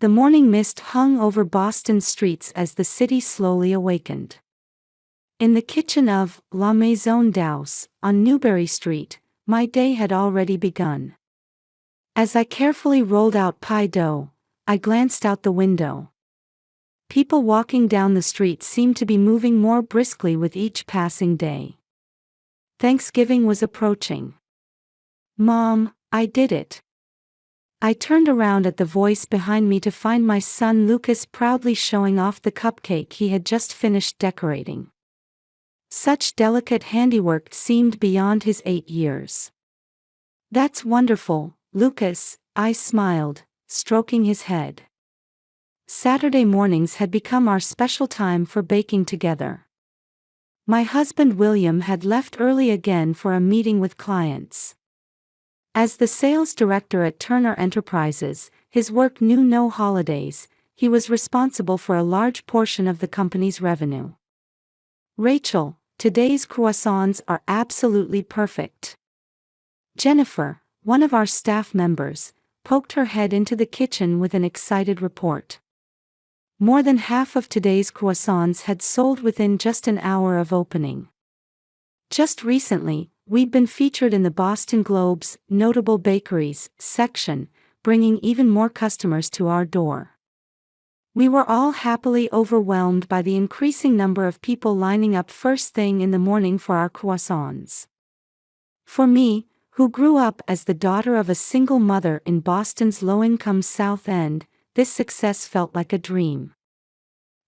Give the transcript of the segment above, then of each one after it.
The morning mist hung over Boston's streets as the city slowly awakened. In the kitchen of La Maison d'House, on Newbury Street, my day had already begun. As I carefully rolled out pie dough, I glanced out the window. People walking down the street seemed to be moving more briskly with each passing day. Thanksgiving was approaching. "Mom, I did it." I turned around at the voice behind me to find my son Lucas proudly showing off the cupcake he had just finished decorating. Such delicate handiwork seemed beyond his 8 years. "That's wonderful, Lucas," I smiled, stroking his head. Saturday mornings had become our special time for baking together. My husband William had left early again for a meeting with clients. As the sales director at Turner Enterprises, his work knew no holidays. He was responsible for a large portion of the company's revenue. "Rachel, today's croissants are absolutely perfect." Jennifer, one of our staff members, poked her head into the kitchen with an excited report. More than half of today's croissants had sold within just an hour of opening. Just recently, we'd been featured in the Boston Globe's Notable Bakeries section, bringing even more customers to our door. We were all happily overwhelmed by the increasing number of people lining up first thing in the morning for our croissants. For me, who grew up as the daughter of a single mother in Boston's low-income South End, this success felt like a dream.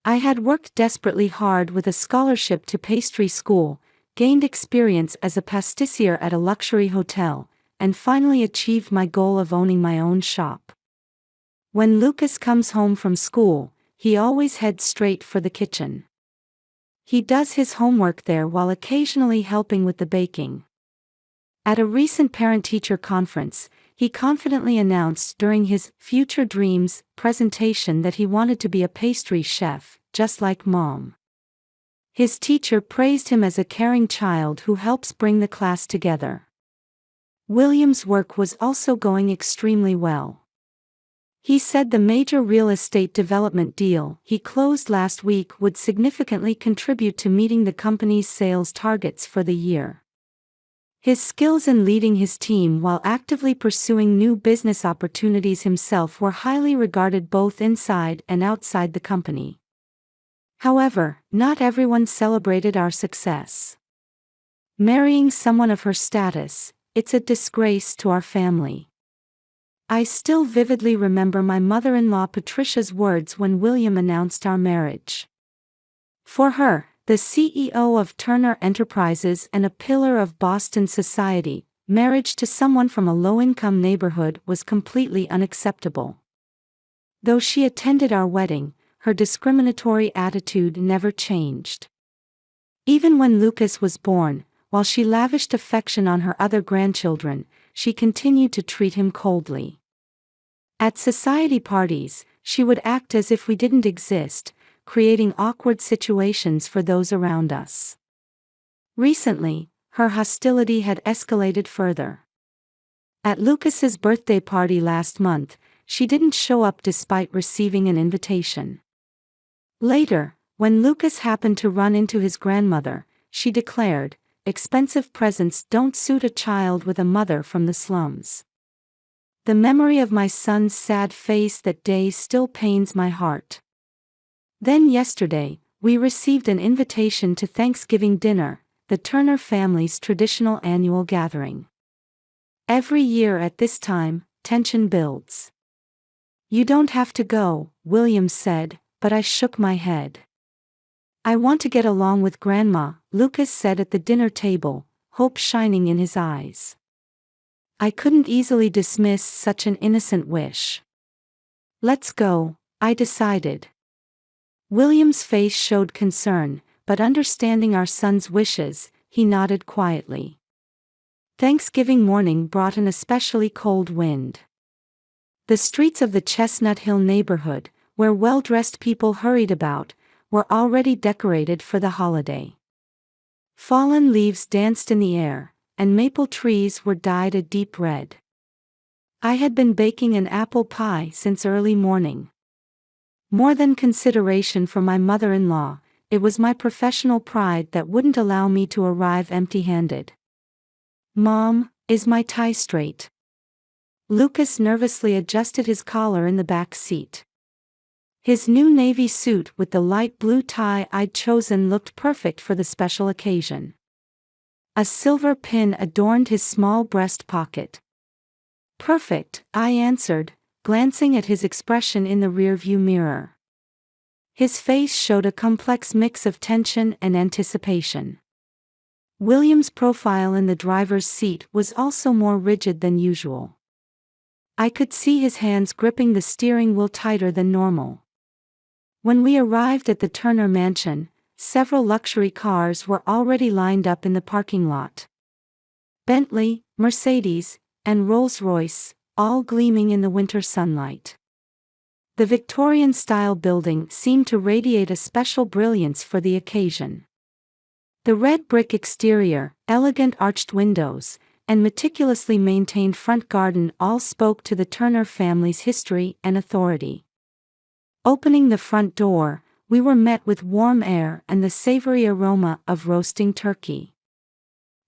I had worked desperately hard with a scholarship to pastry school, gained experience as a pastissier at a luxury hotel, and finally achieved my goal of owning my own shop. When Lucas comes home from school, he always heads straight for the kitchen. He does his homework there while occasionally helping with the baking. At a recent parent-teacher conference, he confidently announced during his Future Dreams presentation that he wanted to be a pastry chef, just like Mom. His teacher praised him as a caring child who helps bring the class together. William's work was also going extremely well. He said the major real estate development deal he closed last week would significantly contribute to meeting the company's sales targets for the year. His skills in leading his team while actively pursuing new business opportunities himself were highly regarded both inside and outside the company. However, not everyone celebrated our success. Marrying someone of her status, it's a disgrace to our family. I still vividly remember my mother-in-law Patricia's words when William announced our marriage. For her, the CEO of Turner Enterprises and a pillar of Boston society, marriage to someone from a low-income neighborhood was completely unacceptable. Though she attended our wedding, her discriminatory attitude never changed. Even when Lucas was born, while she lavished affection on her other grandchildren, she continued to treat him coldly. At society parties, she would act as if we didn't exist, creating awkward situations for those around us. Recently, her hostility had escalated further. At Lucas's birthday party last month, she didn't show up despite receiving an invitation. Later, when Lucas happened to run into his grandmother, she declared, "Expensive presents don't suit a child with a mother from the slums." The memory of my son's sad face that day still pains my heart. Then yesterday, we received an invitation to Thanksgiving dinner, the Turner family's traditional annual gathering. Every year at this time, tension builds. "You don't have to go," William said, but I shook my head. "I want to get along with Grandma," Lucas said at the dinner table, hope shining in his eyes. I couldn't easily dismiss such an innocent wish. "Let's go," I decided. William's face showed concern, but understanding our son's wishes, he nodded quietly. Thanksgiving morning brought an especially cold wind. The streets of the Chestnut Hill neighborhood, where well-dressed people hurried about, were already decorated for the holiday. Fallen leaves danced in the air, and maple trees were dyed a deep red. I had been baking an apple pie since early morning. More than consideration for my mother-in-law, it was my professional pride that wouldn't allow me to arrive empty-handed. "Mom, is my tie straight?" Lucas nervously adjusted his collar in the back seat. His new navy suit with the light blue tie I'd chosen looked perfect for the special occasion. A silver pin adorned his small breast pocket. "Perfect," I answered, glancing at his expression in the rearview mirror. His face showed a complex mix of tension and anticipation. William's profile in the driver's seat was also more rigid than usual. I could see his hands gripping the steering wheel tighter than normal. When we arrived at the Turner mansion, several luxury cars were already lined up in the parking lot. Bentley, Mercedes, and Rolls-Royce, all gleaming in the winter sunlight. The Victorian-style building seemed to radiate a special brilliance for the occasion. The red brick exterior, elegant arched windows, and meticulously maintained front garden all spoke to the Turner family's history and authority. Opening the front door, we were met with warm air and the savory aroma of roasting turkey.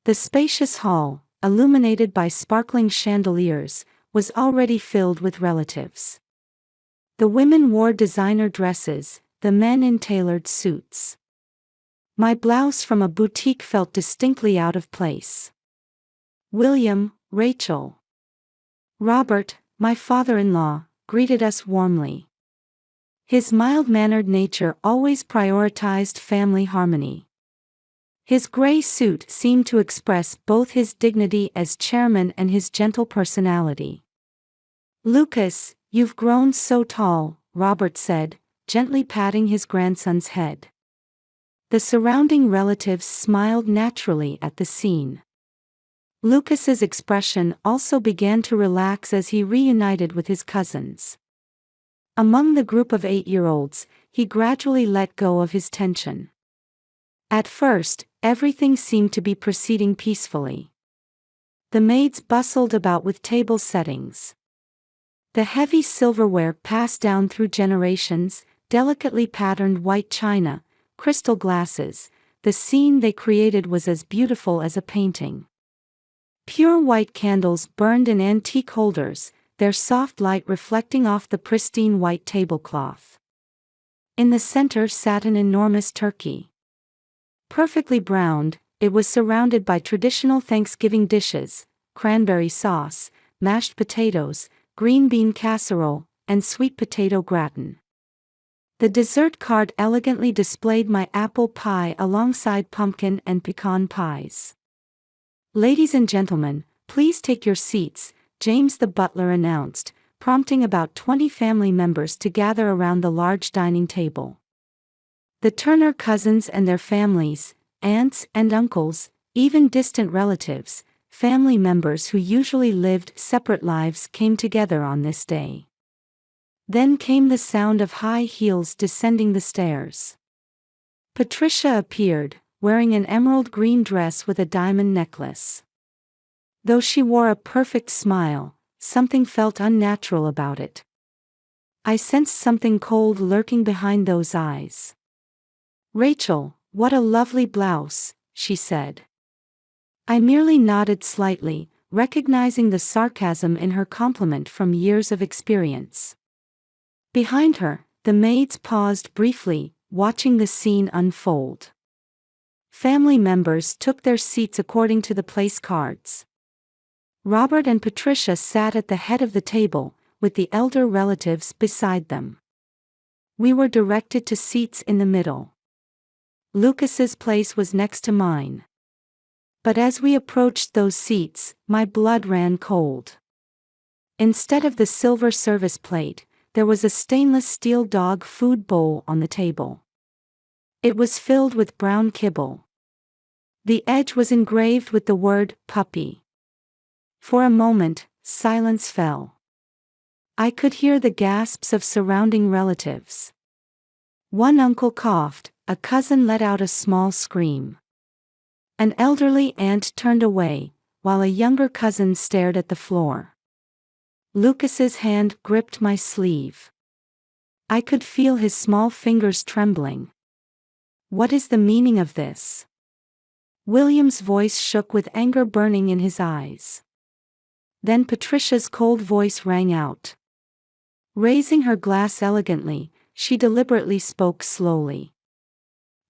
The spacious hall, illuminated by sparkling chandeliers, was already filled with relatives. The women wore designer dresses, the men in tailored suits. My blouse from a boutique felt distinctly out of place. William, Rachel, Robert, my father-in-law, greeted us warmly. His mild-mannered nature always prioritized family harmony. His gray suit seemed to express both his dignity as chairman and his gentle personality. "Lucas, you've grown so tall," Robert said, gently patting his grandson's head. The surrounding relatives smiled naturally at the scene. Lucas's expression also began to relax as he reunited with his cousins. Among the group of 8-year-olds, he gradually let go of his tension. At first, everything seemed to be proceeding peacefully. The maids bustled about with table settings. The heavy silverware passed down through generations, delicately patterned white china, crystal glasses. The scene they created was as beautiful as a painting. Pure white candles burned in antique holders, their soft light reflecting off the pristine white tablecloth. In the center sat an enormous turkey. Perfectly browned, it was surrounded by traditional Thanksgiving dishes: cranberry sauce, mashed potatoes, green bean casserole, and sweet potato gratin. The dessert cart elegantly displayed my apple pie alongside pumpkin and pecan pies. "Ladies and gentlemen, please take your seats," James the butler announced, prompting about 20 family members to gather around the large dining table. The Turner cousins and their families, aunts and uncles, even distant relatives, family members who usually lived separate lives came together on this day. Then came the sound of high heels descending the stairs. Patricia appeared, wearing an emerald green dress with a diamond necklace. Though she wore a perfect smile, something felt unnatural about it. I sensed something cold lurking behind those eyes. "Rachel, what a lovely blouse," she said. I merely nodded slightly, recognizing the sarcasm in her compliment from years of experience. Behind her, the maids paused briefly, watching the scene unfold. Family members took their seats according to the place cards. Robert and Patricia sat at the head of the table, with the elder relatives beside them. We were directed to seats in the middle. Lucas's place was next to mine. But as we approached those seats, my blood ran cold. Instead of the silver service plate, there was a stainless steel dog food bowl on the table. It was filled with brown kibble. The edge was engraved with the word "puppy." For a moment, silence fell. I could hear the gasps of surrounding relatives. One uncle coughed, a cousin let out a small scream. An elderly aunt turned away, while a younger cousin stared at the floor. Lucas's hand gripped my sleeve. I could feel his small fingers trembling. What is the meaning of this? William's voice shook with anger burning in his eyes. Then Patricia's cold voice rang out. Raising her glass elegantly, she deliberately spoke slowly.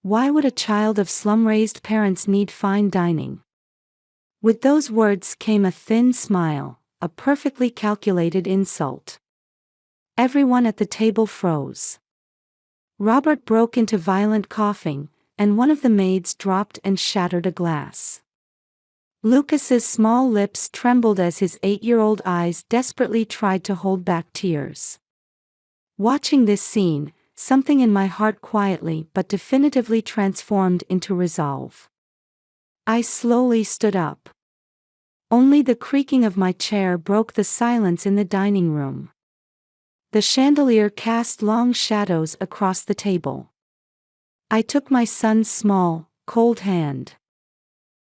Why would a child of slum-raised parents need fine dining? With those words came a thin smile, a perfectly calculated insult. Everyone at the table froze. Robert broke into violent coughing, and one of the maids dropped and shattered a glass. Lucas's small lips trembled as his 8-year-old eyes desperately tried to hold back tears. Watching this scene, something in my heart quietly but definitively transformed into resolve. I slowly stood up. Only the creaking of my chair broke the silence in the dining room. The chandelier cast long shadows across the table. I took my son's small, cold hand.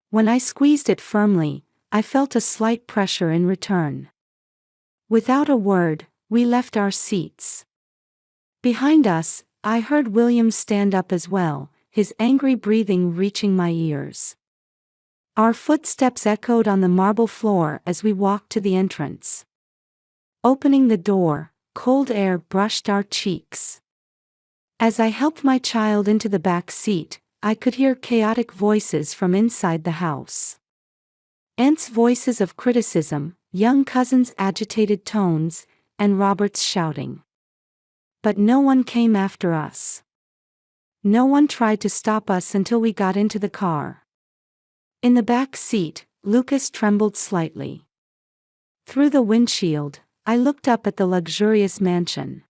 When I squeezed it firmly, I felt a slight pressure in return. Without a word, we left our seats. Behind us, I heard William stand up as well, his angry breathing reaching my ears. Our footsteps echoed on the marble floor as we walked to the entrance. Opening the door, cold air brushed our cheeks. As I helped my child into the back seat, I could hear chaotic voices from inside the house. Aunt's voices of criticism, young cousin's agitated tones, and Robert's shouting. But no one came after us. No one tried to stop us until we got into the car. In the back seat, Lucas trembled slightly. Through the windshield, I looked up at the luxurious mansion.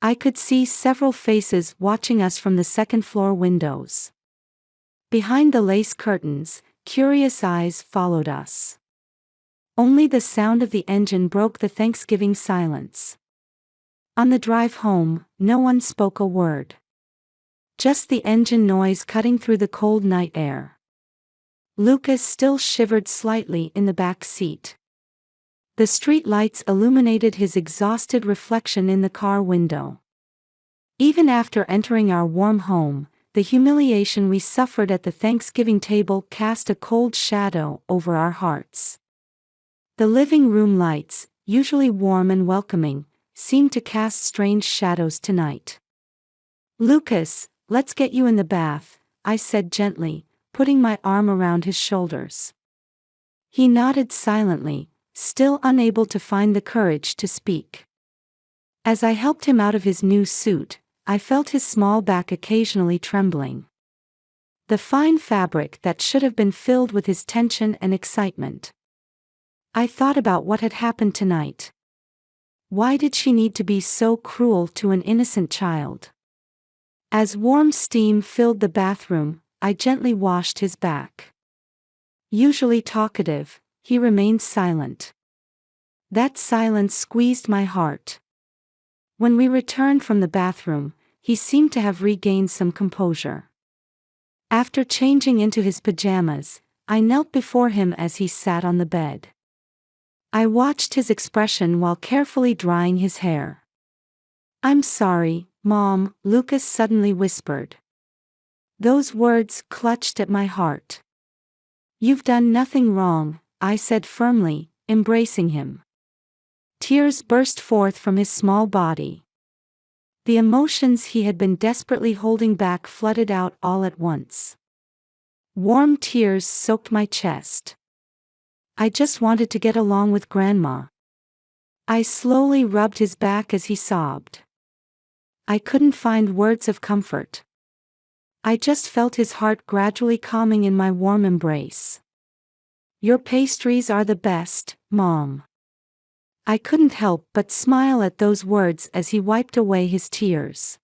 I could see several faces watching us from the second-floor windows. Behind the lace curtains, curious eyes followed us. Only the sound of the engine broke the Thanksgiving silence. On the drive home, no one spoke a word. Just the engine noise cutting through the cold night air. Lucas still shivered slightly in the back seat. The street lights illuminated his exhausted reflection in the car window. Even after entering our warm home, the humiliation we suffered at the Thanksgiving table cast a cold shadow over our hearts. The living room lights, usually warm and welcoming, seemed to cast strange shadows tonight. Lucas, let's get you in the bath, I said gently, putting my arm around his shoulders. He nodded silently, still unable to find the courage to speak. As I helped him out of his new suit, I felt his small back occasionally trembling. The fine fabric that should have been filled with his tension and excitement. I thought about what had happened tonight. Why did she need to be so cruel to an innocent child? As warm steam filled the bathroom, I gently washed his back. Usually talkative, he remained silent. That silence squeezed my heart. When we returned from the bathroom, he seemed to have regained some composure. After changing into his pajamas, I knelt before him as he sat on the bed. I watched his expression while carefully drying his hair. "I'm sorry, Mom," Lucas suddenly whispered. Those words clutched at my heart. "You've done nothing wrong," I said firmly, embracing him. Tears burst forth from his small body. The emotions he had been desperately holding back flooded out all at once. Warm tears soaked my chest. I just wanted to get along with Grandma. I slowly rubbed his back as he sobbed. I couldn't find words of comfort. I just felt his heart gradually calming in my warm embrace. "Your pastries are the best, Mom." I couldn't help but smile at those words as he wiped away his tears.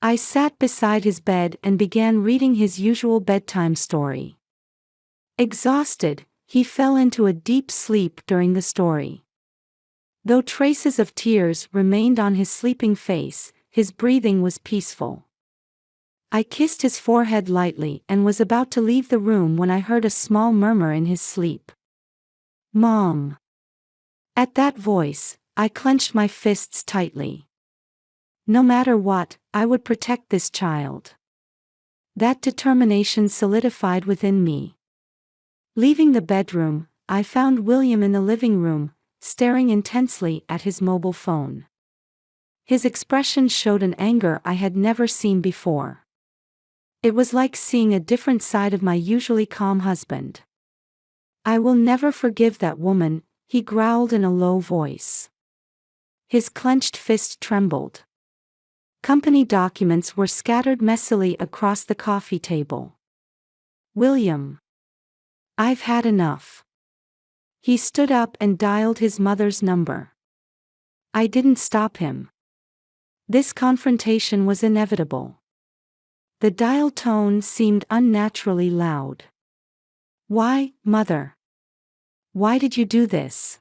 I sat beside his bed and began reading his usual bedtime story. Exhausted, he fell into a deep sleep during the story. Though traces of tears remained on his sleeping face, his breathing was peaceful. I kissed his forehead lightly and was about to leave the room when I heard a small murmur in his sleep. "Mom." At that voice, I clenched my fists tightly. No matter what, I would protect this child. That determination solidified within me. Leaving the bedroom, I found William in the living room, staring intensely at his mobile phone. His expression showed an anger I had never seen before. It was like seeing a different side of my usually calm husband. "I will never forgive that woman," he growled in a low voice. His clenched fist trembled. Company documents were scattered messily across the coffee table. "William, I've had enough." He stood up and dialed his mother's number. I didn't stop him. This confrontation was inevitable. The dial tone seemed unnaturally loud. "Why, Mother? Why did you do this?"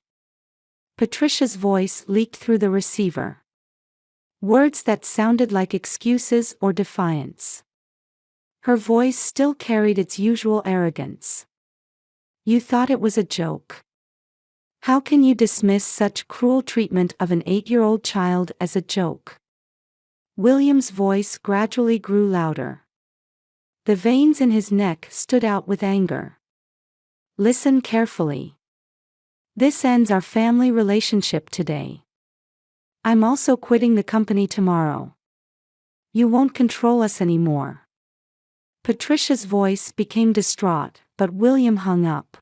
Patricia's voice leaked through the receiver. Words that sounded like excuses or defiance. Her voice still carried its usual arrogance. "You thought it was a joke. How can you dismiss such cruel treatment of an 8-year-old child as a joke?" William's voice gradually grew louder. The veins in his neck stood out with anger. "Listen carefully. This ends our family relationship today. I'm also quitting the company tomorrow. You won't control us anymore." Patricia's voice became distraught, but William hung up.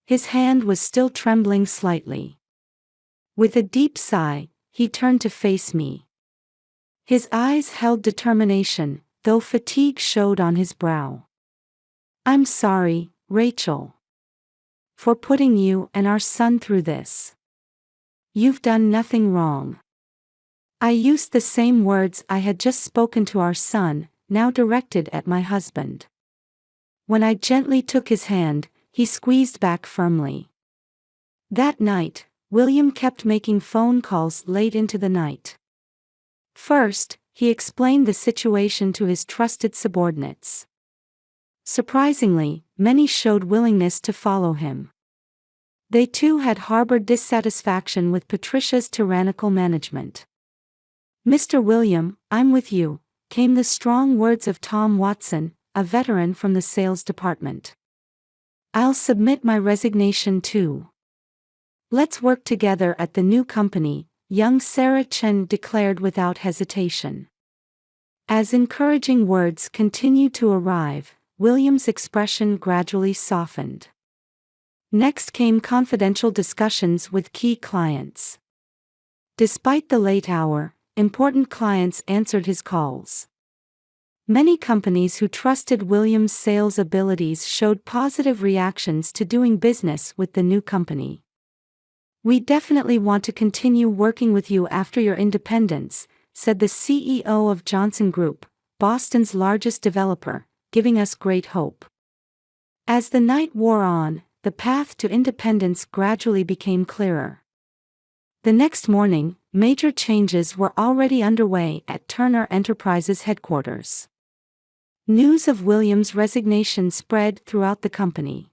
His hand was still trembling slightly. With a deep sigh, he turned to face me. His eyes held determination, though fatigue showed on his brow. "I'm sorry, Rachel, for putting you and our son through this. You've done nothing wrong." I used the same words I had just spoken to our son, now directed at my husband. When I gently took his hand, he squeezed back firmly. That night, William kept making phone calls late into the night. First, he explained the situation to his trusted subordinates. Surprisingly, many showed willingness to follow him. They too had harbored dissatisfaction with Patricia's tyrannical management. "Mr. William, I'm with you," came the strong words of Tom Watson, a veteran from the sales department. "I'll submit my resignation too. Let's work together at the new company," young Sarah Chen declared without hesitation. As encouraging words continued to arrive, William's expression gradually softened. Next came confidential discussions with key clients. Despite the late hour, important clients answered his calls. Many companies who trusted William's sales abilities showed positive reactions to doing business with the new company. "We definitely want to continue working with you after your independence," said the CEO of Johnson Group, Boston's largest developer, giving us great hope. As the night wore on, the path to independence gradually became clearer. The next morning, major changes were already underway at Turner Enterprises headquarters. News of William's resignation spread throughout the company.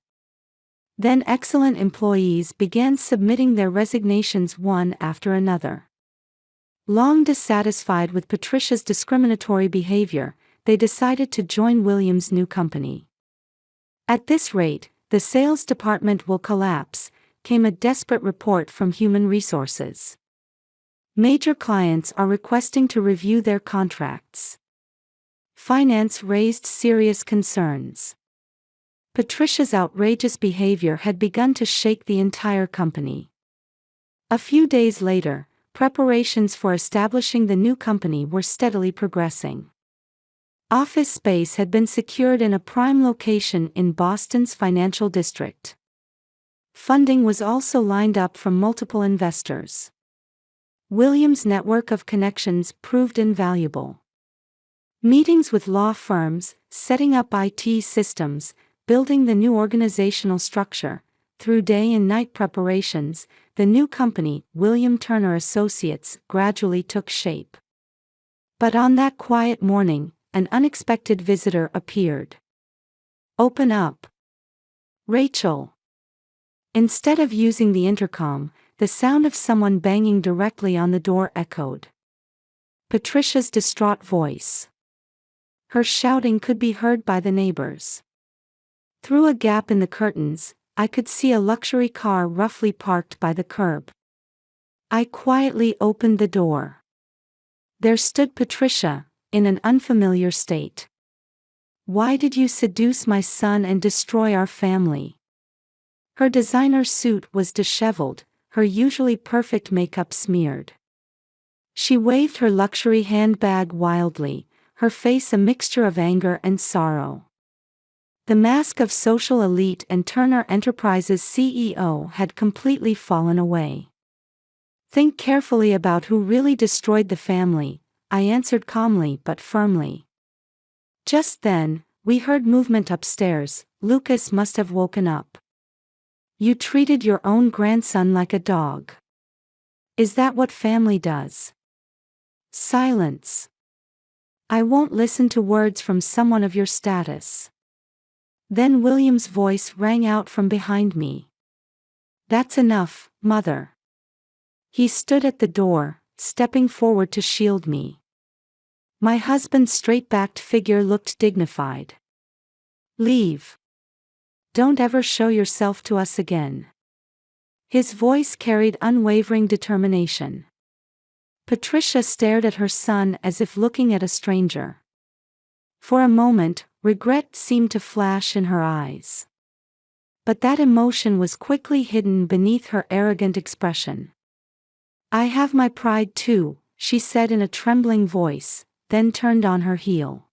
Then excellent employees began submitting their resignations one after another. Long dissatisfied with Patricia's discriminatory behavior, they decided to join William's new company. "At this rate, the sales department will collapse," came a desperate report from Human Resources. "Major clients are requesting to review their contracts." Finance raised serious concerns. Patricia's outrageous behavior had begun to shake the entire company. A few days later, preparations for establishing the new company were steadily progressing. Office space had been secured in a prime location in Boston's financial district. Funding was also lined up from multiple investors. William's network of connections proved invaluable. Meetings with law firms, setting up IT systems, building the new organizational structure. Through day and night preparations, the new company, William Turner Associates, gradually took shape. But on that quiet morning, an unexpected visitor appeared. "Open up, Rachel." Instead of using the intercom, the sound of someone banging directly on the door echoed. Patricia's distraught voice. Her shouting could be heard by the neighbors. Through a gap in the curtains, I could see a luxury car roughly parked by the curb. I quietly opened the door. There stood Patricia, in an unfamiliar state. "Why did you seduce my son and destroy our family?" Her designer suit was disheveled, her usually perfect makeup smeared. She waved her luxury handbag wildly, her face a mixture of anger and sorrow. The mask of social elite and Turner Enterprises CEO had completely fallen away. "Think carefully about who really destroyed the family," I answered calmly but firmly. Just then, we heard movement upstairs. Lucas must have woken up. "You treated your own grandson like a dog. Is that what family does?" Silence. "I won't listen to words from someone of your status." Then William's voice rang out from behind me. "That's enough, Mother." He stood at the door, stepping forward to shield me. My husband's straight-backed figure looked dignified. "Leave. Don't ever show yourself to us again." His voice carried unwavering determination. Patricia stared at her son as if looking at a stranger. For a moment, regret seemed to flash in her eyes. But that emotion was quickly hidden beneath her arrogant expression. "I have my pride too," she said in a trembling voice, then turned on her heel.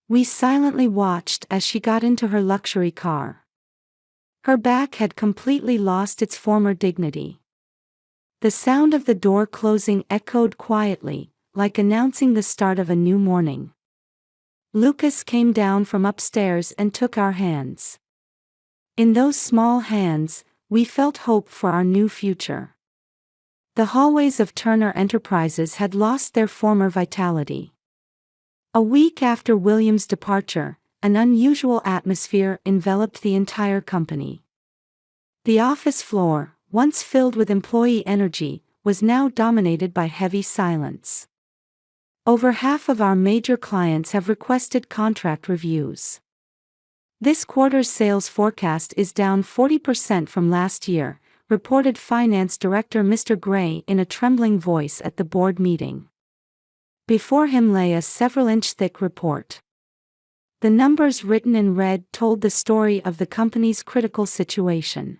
We silently watched as she got into her luxury car. Her back had completely lost its former dignity. The sound of the door closing echoed quietly, like announcing the start of a new morning. Lucas came down from upstairs and took our hands. In those small hands, we felt hope for our new future. The hallways of Turner Enterprises had lost their former vitality. A week after William's departure, an unusual atmosphere enveloped the entire company. The office floor, once filled with employee energy, was now dominated by heavy silence. Over half of our major clients have requested contract reviews. This quarter's sales forecast is down 40% from last year, reported Finance Director Mr. Gray in a trembling voice at the board meeting. Before him lay a several-inch-thick report. The numbers written in red told the story of the company's critical situation.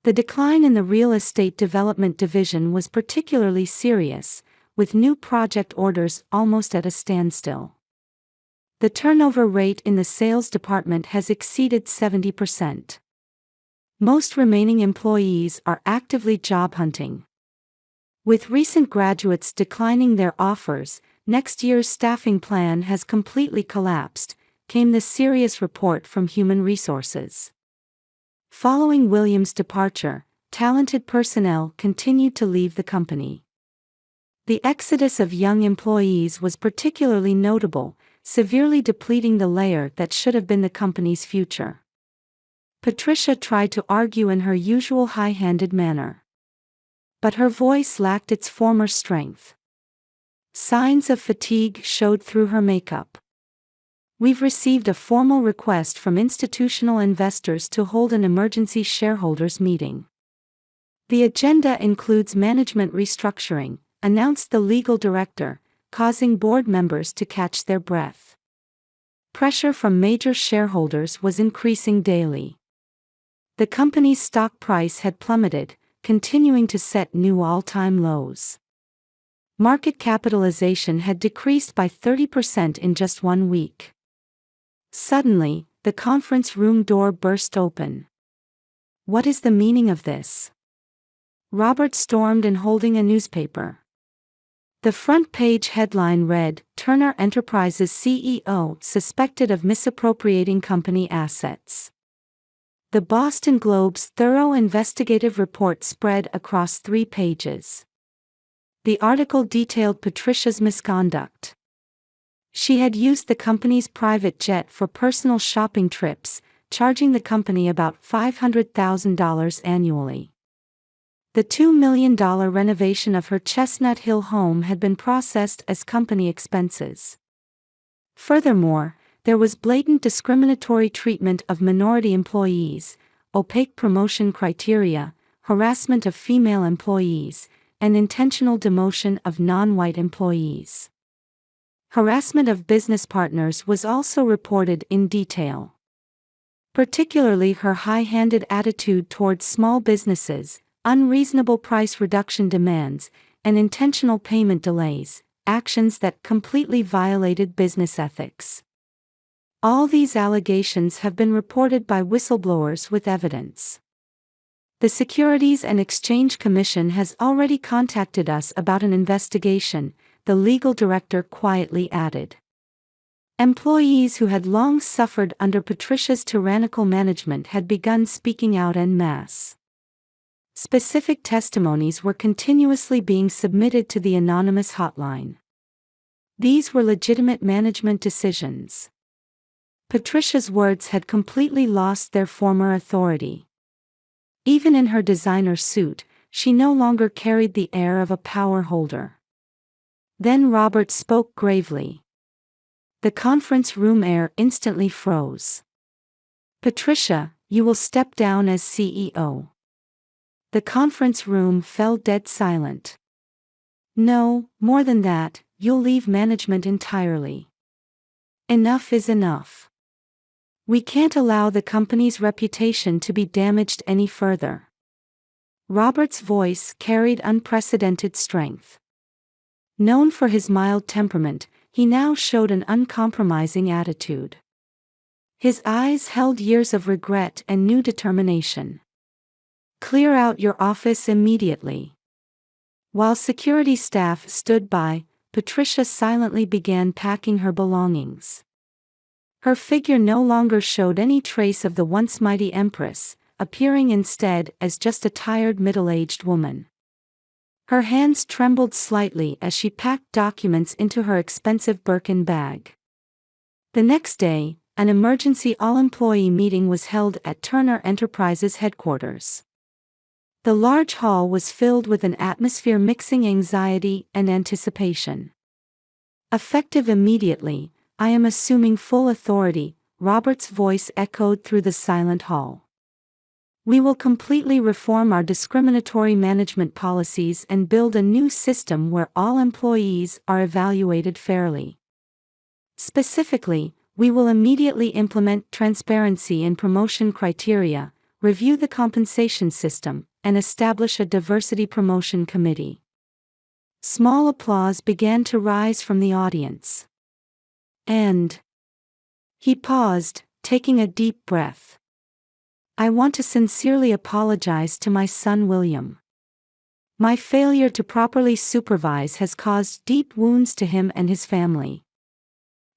The decline in the real estate development division was particularly serious, with new project orders almost at a standstill. The turnover rate in the sales department has exceeded 70%. Most remaining employees are actively job hunting. With recent graduates declining their offers, next year's staffing plan has completely collapsed, came the serious report from Human Resources. Following William's departure, talented personnel continued to leave the company. The exodus of young employees was particularly notable, severely depleting the layer that should have been the company's future. Patricia tried to argue in her usual high-handed manner. But her voice lacked its former strength. Signs of fatigue showed through her makeup. "We've received a formal request from institutional investors to hold an emergency shareholders meeting. The agenda includes management restructuring," announced the legal director, causing board members to catch their breath. Pressure from major shareholders was increasing daily. The company's stock price had plummeted, continuing to set new all-time lows. Market capitalization had decreased by 30% in just 1 week. Suddenly, the conference room door burst open. "What is the meaning of this?" Robert stormed in holding a newspaper. The front page headline read, "Turner Enterprises CEO suspected of misappropriating company assets." The Boston Globe's thorough investigative report spread across 3 pages. The article detailed Patricia's misconduct. She had used the company's private jet for personal shopping trips, charging the company about $500,000 annually. The $2 million renovation of her Chestnut Hill home had been processed as company expenses. Furthermore, there was blatant discriminatory treatment of minority employees, opaque promotion criteria, harassment of female employees, and intentional demotion of non-white employees. Harassment of business partners was also reported in detail. Particularly her high-handed attitude towards small businesses, unreasonable price reduction demands, and intentional payment delays, actions that completely violated business ethics. All these allegations have been reported by whistleblowers with evidence. The Securities and Exchange Commission has already contacted us about an investigation, the legal director quietly added. Employees who had long suffered under Patricia's tyrannical management had begun speaking out en masse. Specific testimonies were continuously being submitted to the anonymous hotline. These were legitimate management decisions. Patricia's words had completely lost their former authority. Even in her designer suit, she no longer carried the air of a power holder. Then Robert spoke gravely. The conference room air instantly froze. "Patricia, you will step down as CEO." The conference room fell dead silent. "No, more than that, you'll leave management entirely. Enough is enough. We can't allow the company's reputation to be damaged any further." Robert's voice carried unprecedented strength. Known for his mild temperament, he now showed an uncompromising attitude. His eyes held years of regret and new determination. "Clear out your office immediately." While security staff stood by, Patricia silently began packing her belongings. Her figure no longer showed any trace of the once mighty empress, appearing instead as just a tired middle-aged woman. Her hands trembled slightly as she packed documents into her expensive Birkin bag. The next day, an emergency all-employee meeting was held at Turner Enterprises headquarters. The large hall was filled with an atmosphere mixing anxiety and anticipation. "Effective immediately, I am assuming full authority," Robert's voice echoed through the silent hall. "We will completely reform our discriminatory management policies and build a new system where all employees are evaluated fairly. Specifically, we will immediately implement transparency in promotion criteria, review the compensation system, and establish a diversity promotion committee." Small applause began to rise from the audience. "And..." He paused, taking a deep breath. "I want to sincerely apologize to my son William. My failure to properly supervise has caused deep wounds to him and his family."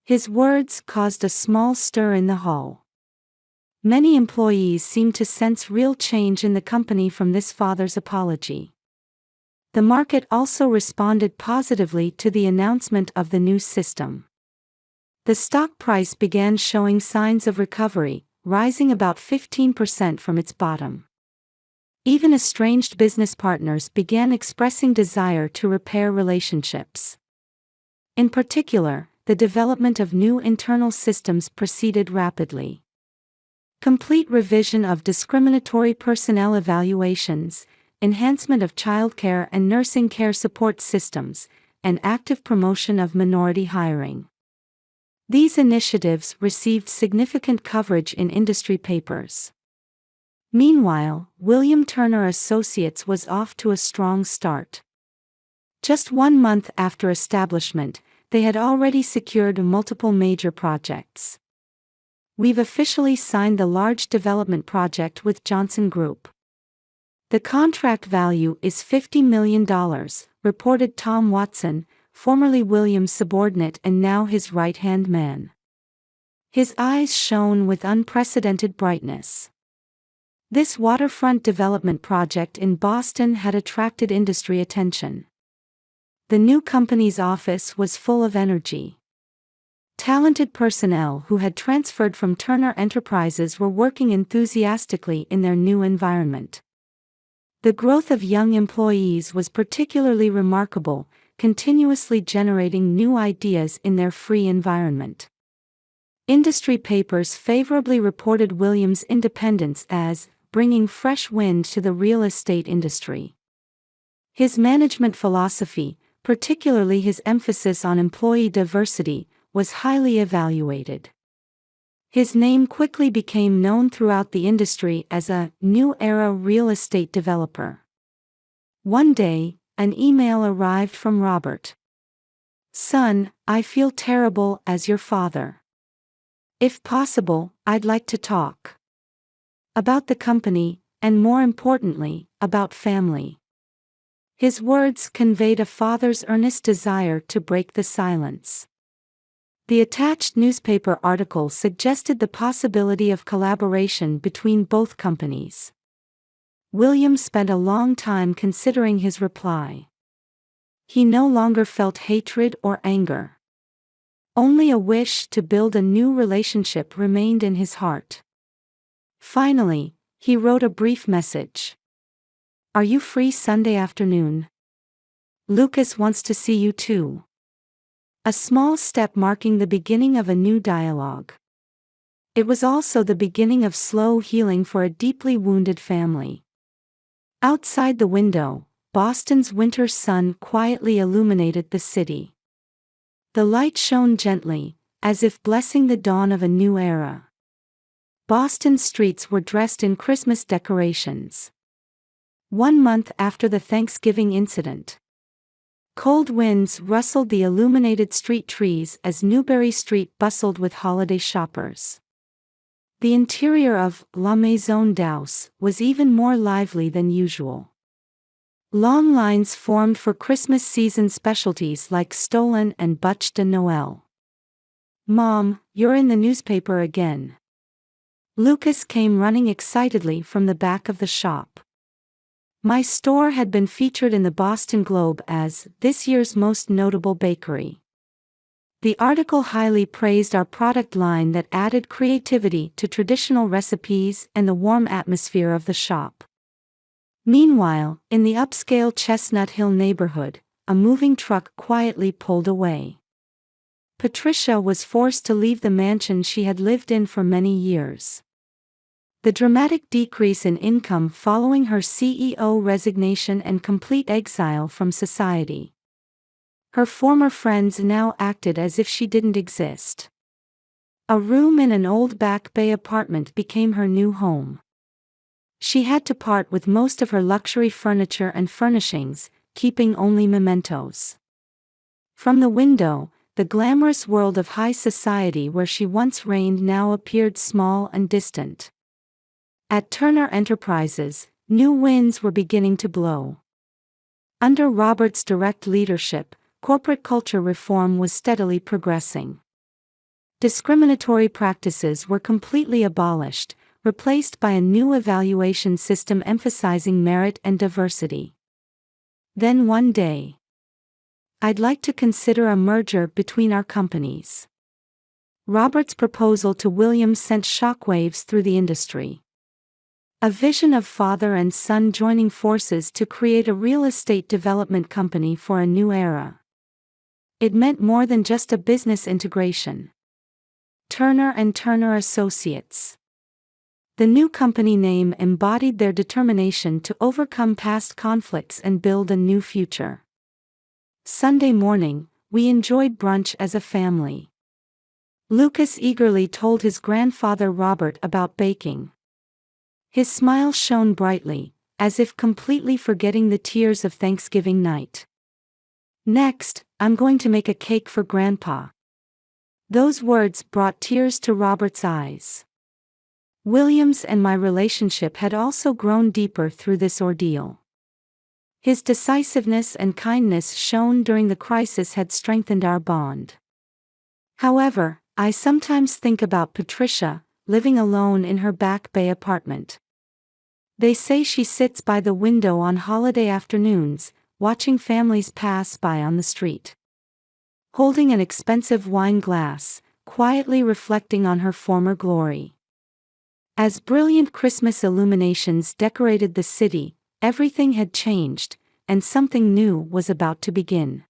His words caused a small stir in the hall. Many employees seemed to sense real change in the company from this father's apology. The market also responded positively to the announcement of the new system. The stock price began showing signs of recovery, rising about 15% from its bottom. Even estranged business partners began expressing desire to repair relationships. In particular, the development of new internal systems proceeded rapidly. Complete revision of discriminatory personnel evaluations, enhancement of childcare and nursing care support systems, and active promotion of minority hiring. These initiatives received significant coverage in industry papers. Meanwhile, William Turner Associates was off to a strong start. Just 1 month after establishment, they had already secured multiple major projects. "We've officially signed the large development project with Johnson Group. The contract value is $50 million, reported Tom Watson, formerly William's subordinate and now his right-hand man. His eyes shone with unprecedented brightness. This waterfront development project in Boston had attracted industry attention. The new company's office was full of energy. Talented personnel who had transferred from Turner Enterprises were working enthusiastically in their new environment. The growth of young employees was particularly remarkable, continuously generating new ideas in their free environment. Industry papers favorably reported Williams' independence as bringing fresh wind to the real estate industry. His management philosophy, particularly his emphasis on employee diversity, was highly evaluated. His name quickly became known throughout the industry as a new-era real estate developer. One day, an email arrived from Robert. "Son, I feel terrible as your father. If possible, I'd like to talk about the company, and more importantly, about family." His words conveyed a father's earnest desire to break the silence. The attached newspaper article suggested the possibility of collaboration between both companies. William spent a long time considering his reply. He no longer felt hatred or anger. Only a wish to build a new relationship remained in his heart. Finally, he wrote a brief message. "Are you free Sunday afternoon? Lucas wants to see you too." A small step marking the beginning of a new dialogue. It was also the beginning of slow healing for a deeply wounded family. Outside the window, Boston's winter sun quietly illuminated the city. The light shone gently, as if blessing the dawn of a new era. Boston's streets were dressed in Christmas decorations. 1 month after the Thanksgiving incident, cold winds rustled the illuminated street trees as Newbury Street bustled with holiday shoppers. The interior of La Maison d'House was even more lively than usual. Long lines formed for Christmas season specialties like Stollen and Bûche de Noël. "Mom, you're in the newspaper again." Lucas came running excitedly from the back of the shop. "My store had been featured in the Boston Globe as this year's most notable bakery." The article highly praised our product line that added creativity to traditional recipes and the warm atmosphere of the shop. Meanwhile, in the upscale Chestnut Hill neighborhood, a moving truck quietly pulled away. Patricia was forced to leave the mansion she had lived in for many years. The dramatic decrease in income following her CEO resignation and complete exile from society. Her former friends now acted as if she didn't exist. A room in an old Back Bay apartment became her new home. She had to part with most of her luxury furniture and furnishings, keeping only mementos. From the window, the glamorous world of high society where she once reigned now appeared small and distant. At Turner Enterprises, new winds were beginning to blow. Under Robert's direct leadership, corporate culture reform was steadily progressing. Discriminatory practices were completely abolished, replaced by a new evaluation system emphasizing merit and diversity. Then one day, "I'd like to consider a merger between our companies." Robert's proposal to William sent shockwaves through the industry. A vision of father and son joining forces to create a real estate development company for a new era. It meant more than just a business integration. Turner and Turner Associates. The new company name embodied their determination to overcome past conflicts and build a new future. Sunday morning, we enjoyed brunch as a family. Lucas eagerly told his grandfather Robert about baking. His smile shone brightly, as if completely forgetting the tears of Thanksgiving night. "Next, I'm going to make a cake for Grandpa." Those words brought tears to Robert's eyes. Williams and my relationship had also grown deeper through this ordeal. His decisiveness and kindness shown during the crisis had strengthened our bond. However, I sometimes think about Patricia, living alone in her Back Bay apartment. They say she sits by the window on holiday afternoons, watching families pass by on the street. Holding an expensive wine glass, quietly reflecting on her former glory. As brilliant Christmas illuminations decorated the city, Everything had changed, and something new was about to begin.